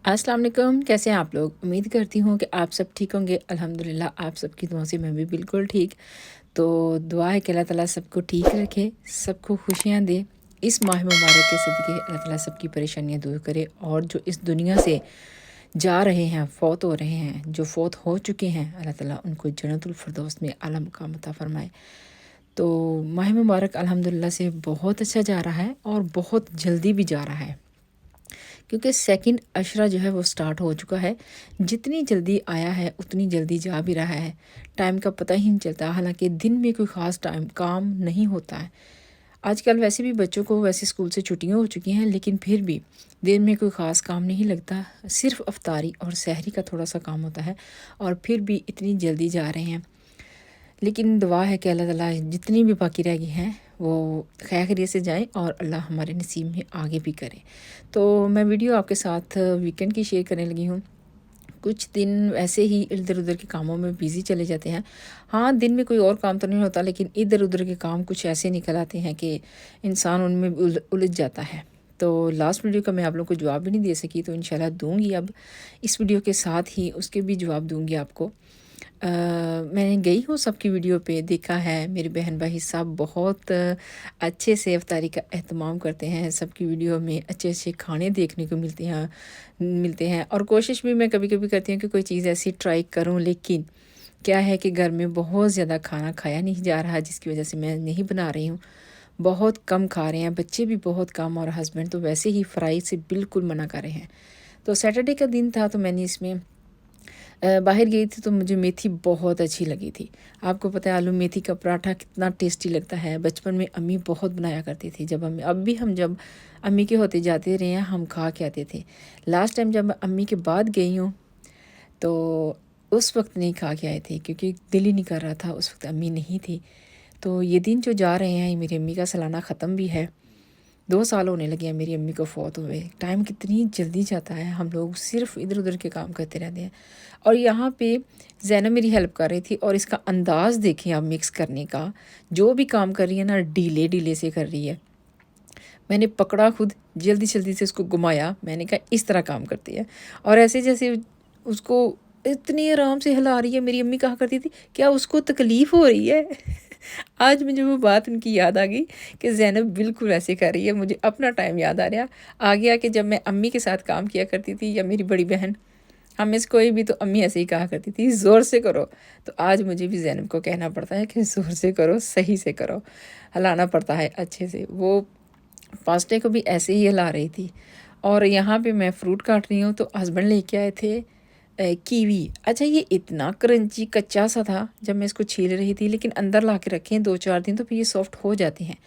अस्सलाम वालेकुम। कैसे हैं आप लोग? उम्मीद करती हूँ कि आप सब ठीक होंगे। अल्हम्दुलिल्लाह आप सबकी दुआ से मैं भी बिल्कुल ठीक। तो दुआ है कि अल्लाह ताला सबको ठीक रखे, सबको खुशियाँ दे। इस माह मुबारक के सदक़े अल्लाह ताला सबकी परेशानियाँ दूर करे, और जो इस दुनिया से जा रहे हैं, फ़ौत हो रहे हैं, जो फ़ौत हो चुके हैं, अल्लाह ताला उनको जन्नतुल फ़िरदौस में आला मक़ाम अता फ़रमाए। तो माह मुबारक अल्हम्दुलिल्लाह से बहुत अच्छा जा रहा है और बहुत जल्दी भी जा रहा है, क्योंकि सेकंड अशरा जो है वो स्टार्ट हो चुका है। जितनी जल्दी आया है उतनी जल्दी जा भी रहा है। टाइम का पता ही नहीं चलता, हालांकि दिन में कोई ख़ास टाइम काम नहीं होता है। आजकल वैसे भी बच्चों को वैसे स्कूल से छुट्टियां हो चुकी हैं, लेकिन फिर भी दिन में कोई ख़ास काम नहीं लगता। सिर्फ अफ्तारी और सहरी का थोड़ा सा काम होता है, और फिर भी इतनी जल्दी जा रहे हैं। लेकिन दुआ है कि अल्लाह ताला जितनी भी बाकी रह गई हैं वो खैरियत से जाएं, और अल्लाह हमारे नसीब में आगे भी करे। तो मैं वीडियो आपके साथ वीकेंड की शेयर करने लगी हूँ। कुछ दिन वैसे ही इधर उधर के कामों में बिज़ी चले जाते हैं। हाँ, दिन में कोई और काम तो नहीं होता, लेकिन इधर उधर के काम कुछ ऐसे निकल आते हैं कि इंसान उनमें उलझ जाता है। तो लास्ट वीडियो का मैं आप लोगों को जवाब भी नहीं दे सकी, तो इंशाल्लाह दूंगी। अब इस वीडियो के साथ ही उसके भी जवाब दूंगी आपको। मैंने गई हूँ सबकी वीडियो पे, देखा है मेरे बहन भाई सब बहुत अच्छे से इफ्तारी का एहतमाम करते हैं। सबकी वीडियो में अच्छे अच्छे खाने देखने को मिलते हैं, और कोशिश भी मैं कभी कभी करती हूँ कि कोई चीज़ ऐसी ट्राई करूँ, लेकिन क्या है कि घर में बहुत ज़्यादा खाना खाया नहीं जा रहा, जिसकी वजह से मैं नहीं बना रही हूँ। बहुत कम खा रहे हैं बच्चे भी, बहुत कम, और हस्बैंड तो वैसे ही फ्राई से बिल्कुल मना कर रहे हैं। तो सैटरडे का दिन था, तो मैंने इसमें बाहर गई थी, तो मुझे मेथी बहुत अच्छी लगी थी। आपको पता है आलू मेथी का पराठा कितना टेस्टी लगता है। बचपन में अम्मी बहुत बनाया करती थी, जब अम्मी, अब भी हम जब अम्मी के होते जाते रहे हैं हम खा के आते थे। लास्ट टाइम जब अम्मी के बाद गई हूँ तो उस वक्त नहीं खा के आए थे, क्योंकि दिल ही नहीं कर रहा था, उस वक्त अम्मी नहीं थी। तो ये दिन जो जा रहे हैं, मेरी अम्मी का सालाना ख़त्म भी है। 2 साल होने लगे हैं मेरी अम्मी को फ़ौत हुए। टाइम कितनी जल्दी जाता है, हम लोग सिर्फ इधर उधर के काम करते रहते हैं। और यहाँ पे ज़ैनब मेरी हेल्प कर रही थी, और इसका अंदाज़ देखें आप मिक्स करने का। जो भी काम कर रही है ना, डीले डीले से कर रही है। मैंने पकड़ा खुद, जल्दी जल्दी से उसको घुमाया, मैंने कहा इस तरह काम करती है। और ऐसे जैसे उसको इतनी आराम से हिला रही है। मेरी अम्मी कहा करती थी, क्या उसको तकलीफ़ हो रही है? आज मुझे वो बात उनकी याद आ गई कि ज़ैनब बिल्कुल ऐसे कर रही है। मुझे अपना टाइम याद आ गया कि जब मैं अम्मी के साथ काम किया करती थी, या मेरी बड़ी बहन, हम में से कोई भी, तो अम्मी ऐसे ही कहा करती थी, ज़ोर से करो। तो आज मुझे भी ज़ैनब को कहना पड़ता है कि ज़ोर से करो, सही से करो, हिलाना पड़ता है अच्छे से। वो पास्ते को भी ऐसे ही हिला रही थी। और यहाँ पे मैं फ्रूट काट रही हूँ, तो हस्बैंड लेके आए थे कीवी। अच्छा, ये इतना क्रंची कच्चा सा था जब मैं इसको छील रही थी, लेकिन अंदर ला के रखे हैं 2-4 दिन, तो फिर ये सॉफ्ट हो जाते हैं।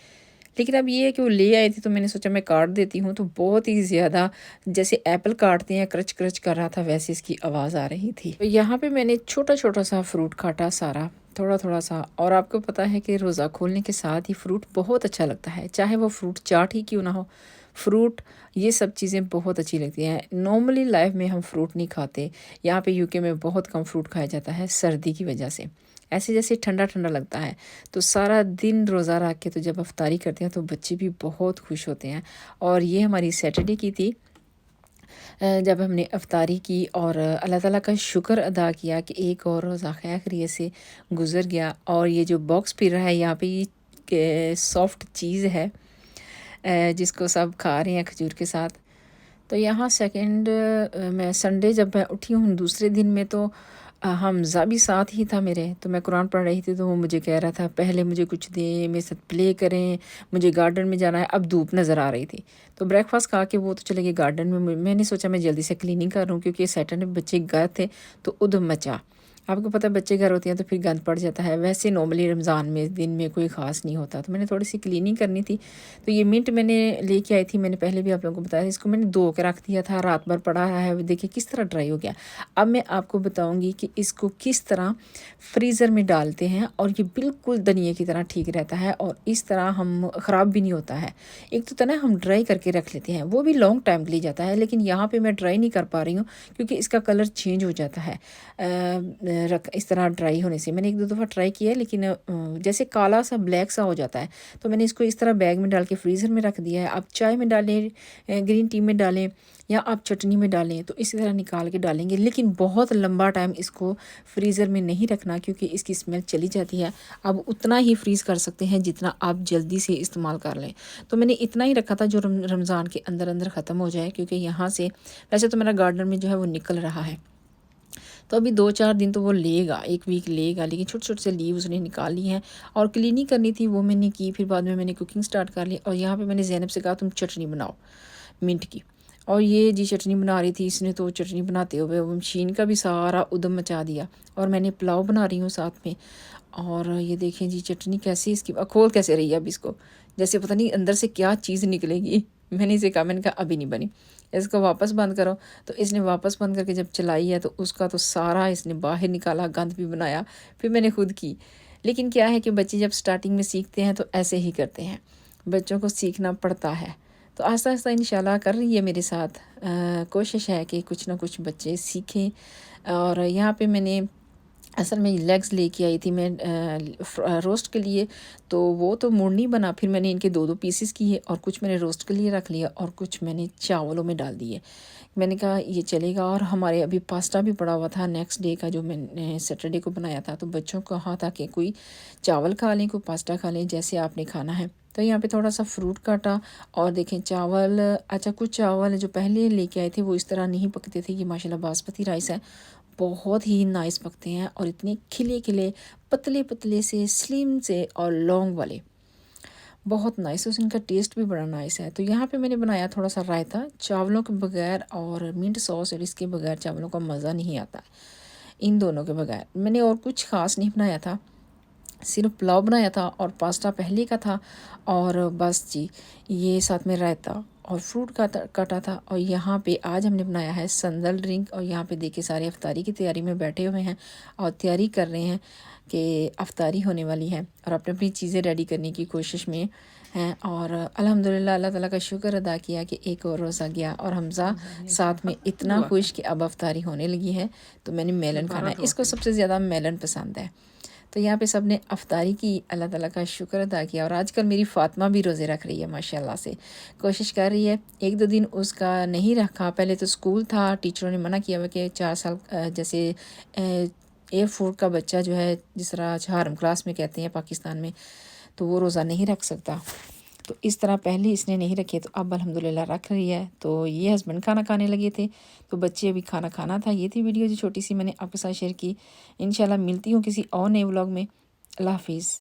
लेकिन अब ये है कि वो ले आए थे, तो मैंने सोचा मैं काट देती हूँ। तो बहुत ही ज़्यादा जैसे एप्पल काटते हैं क्रच क्रच कर रहा था, वैसे इसकी आवाज़ आ रही थी। तो यहाँ पे मैंने छोटा छोटा सा फ्रूट काटा, सारा थोड़ा थोड़ा सा। और आपको पता है कि रोज़ा खोलने के साथ ही फ्रूट बहुत अच्छा लगता है, चाहे वो फ्रूट चाट ही क्यों ना हो। फ्रूट, ये सब चीज़ें बहुत अच्छी लगती हैं। नॉर्मली लाइफ में हम फ्रूट नहीं खाते। यहाँ पे यूके में बहुत कम फ्रूट खाया जाता है सर्दी की वजह से। ऐसे जैसे ठंडा ठंडा लगता है, तो सारा दिन रोज़ा रख के तो जब अफ्तारी करते हैं तो बच्चे भी बहुत खुश होते हैं। और ये हमारी सैटरडे की थी, जब हमने अफ्तारी की और अल्लाह ताला का शुक्र अदा किया कि एक और रोज़ा खैरियत से गुज़र गया। और ये जो बॉक्स फिर रहा है यहाँ पे, ये सॉफ्ट चीज़ है जिसको सब खा रहे हैं खजूर के साथ। तो यहाँ सेकंड, मैं संडे जब मैं उठी हूँ दूसरे दिन में, तो हमज़ा भी साथ ही था मेरे। तो मैं कुरान पढ़ रही थी, तो वो मुझे कह रहा था पहले मुझे कुछ दें, मेरे साथ प्ले करें, मुझे गार्डन में जाना है। अब धूप नज़र आ रही थी, तो ब्रेकफास्ट खा के वो तो चले गए गार्डन में। मैंने सोचा मैं जल्दी से क्लीनिंग कर लूँ, क्योंकि सैटरडे बच्चे घर थे तो उधम मचा। आपको पता है बच्चे घर होते हैं तो फिर गंद पड़ जाता है। वैसे नॉर्मली रमज़ान में दिन में कोई ख़ास नहीं होता, तो मैंने थोड़ी सी क्लीनिंग करनी थी। तो ये मिंट मैंने लेके आई थी, मैंने पहले भी आप लोगों को बताया, इसको मैंने धो के रख दिया था, रात भर पड़ा है। देखिए किस तरह ड्राई हो गया। अब मैं आपको बताऊंगी कि इसको किस तरह फ्रीज़र में डालते हैं, और ये बिल्कुल धनिए की तरह ठीक रहता है, और इस तरह हम ख़राब भी नहीं होता है। एक तो ना हम ड्राई करके रख लेते हैं, वो भी लॉन्ग टाइम के लिए जाता है, लेकिन यहाँ पे मैं ड्राई नहीं कर पा रही हूँ क्योंकि इसका कलर चेंज हो जाता है। रख इस तरह ड्राई होने से। मैंने 1-2 दफ़ा ट्राई किया है, लेकिन जैसे काला सा ब्लैक सा हो जाता है। तो मैंने इसको इस तरह बैग में डाल के फ्रीज़र में रख दिया है। आप चाय में डालें, ग्रीन टी में डालें, या आप चटनी में डालें, तो इसी तरह निकाल के डालेंगे। लेकिन बहुत लंबा टाइम इसको फ्रीज़र में नहीं रखना, क्योंकि इसकी स्मेल चली जाती है। आप उतना ही फ्रीज़ कर सकते हैं जितना आप जल्दी से इस्तेमाल कर लें। तो मैंने इतना ही रखा था जो रमज़ान के अंदर अंदर ख़त्म हो जाए, क्योंकि यहाँ से वैसे तो मेरा गार्डन में जो है वो निकल रहा है। तो अभी 2-4 दिन तो वो लेगा, 1 वीक लेगा, लेकिन छोटे-छोटे से लीव उसने निकाल ली हैं। और क्लीनिंग करनी थी, वो मैंने की। फिर बाद में मैंने कुकिंग स्टार्ट कर ली, और यहाँ पे मैंने ज़ैनब से कहा तुम चटनी बनाओ मिंट की। और ये जी चटनी बना रही थी, इसने तो चटनी बनाते हुए वो मशीन का भी सारा उदम मचा दिया। और मैंने पुलाव बना रही हूँ साथ में। और ये देखें जी चटनी कैसी इसकी खोल कैसे रही है अब इसको, जैसे पता नहीं अंदर से क्या चीज़ निकलेगी। मैंने इसे कहा, मैंने कहा अभी नहीं बनी, इसको वापस बंद करो। तो इसने वापस बंद करके जब चलाई है, तो उसका तो सारा इसने बाहर निकाला, गंद भी बनाया। फिर मैंने खुद की। लेकिन क्या है कि बच्चे जब स्टार्टिंग में सीखते हैं तो ऐसे ही करते हैं, बच्चों को सीखना पड़ता है। तो आहिस्ता आहिस्ता इंशाल्लाह कर रही है मेरे साथ। कोशिश है कि कुछ ना कुछ बच्चे सीखें। और यहाँ पे मैंने असल में लेग्स लेके आई थी मैं रोस्ट के लिए, तो वो तो मुड़नी बना। फिर मैंने इनके 2-2 पीसेस किए, और कुछ मैंने रोस्ट के लिए रख लिया, और कुछ मैंने चावलों में डाल दिए। मैंने कहा ये चलेगा। और हमारे अभी पास्ता भी पड़ा हुआ था नेक्स्ट डे का, जो मैंने सैटरडे को बनाया था। तो बच्चों को कहा था कि कोई चावल खा लें, कोई पास्ता खा लें, जैसे आपने खाना है। तो यहाँ पे थोड़ा सा फ्रूट काटा, और देखें चावल। अच्छा, कुछ चावल जो पहले लेके आए थे वो इस तरह नहीं पकते थे। ये माशाल्लाह बासमती राइस है, बहुत ही नाइस पकते हैं, और इतने खिले खिले, पतले पतले से, स्लिम से, और लॉन्ग वाले, बहुत नाइस। उस इनका टेस्ट भी बड़ा नाइस है। तो यहाँ पे मैंने बनाया थोड़ा सा रायता चावलों के बगैर, और मिंट सॉस और इसके बगैर चावलों का मज़ा नहीं आता। इन दोनों के बगैर मैंने और कुछ ख़ास नहीं बनाया था, सिर्फ पुलाव बनाया था, और पास्ता पहले का था। और बस जी, ये साथ में रायता और फ्रूट काटा था। और यहाँ पे आज हमने बनाया है संदल ड्रिंक। और यहाँ पे देखिए सारे अफ्तारी की तैयारी में बैठे हुए हैं, और तैयारी कर रहे हैं कि अफ्तारी होने वाली है, और अपनी अपनी चीज़ें रेडी करने की कोशिश में हैं। और अल्हम्दुलिल्लाह अल्लाह ताला का शुक्र अदा किया कि एक और रोज़ा गया, और हमज़ा साथ में इतना खुश कि अब अफ्तारी होने लगी है। तो मैंने मेलन खाना है, इसको सबसे ज़्यादा मेलन पसंद है। तो यहाँ पे सब ने अफ्तारी की, अल्लाह ताला का शुक्र अदा किया। और आजकल मेरी फ़ातिमा भी रोज़े रख रही है माशाल्लाह से, कोशिश कर रही है। 1-2 दिन उसका नहीं रखा, पहले तो स्कूल था, टीचरों ने मना किया हुआ कि 4 साल जैसे एयरफोर्स का बच्चा जो है, जिस तरह हारम क्लास में कहते हैं पाकिस्तान में, तो वो रोज़ा नहीं रख सकता। तो इस तरह पहले इसने नहीं रखे, तो अब अल्हम्दुलिल्लाह रख रही है। तो ये हस्बैंड खाना खाने लगे थे, तो बच्चे अभी खाना खाना था। ये थी वीडियो जो छोटी सी मैंने आपके साथ शेयर की। इंशाल्लाह मिलती हूँ किसी और नए व्लॉग में। अल्लाह हाफिज़।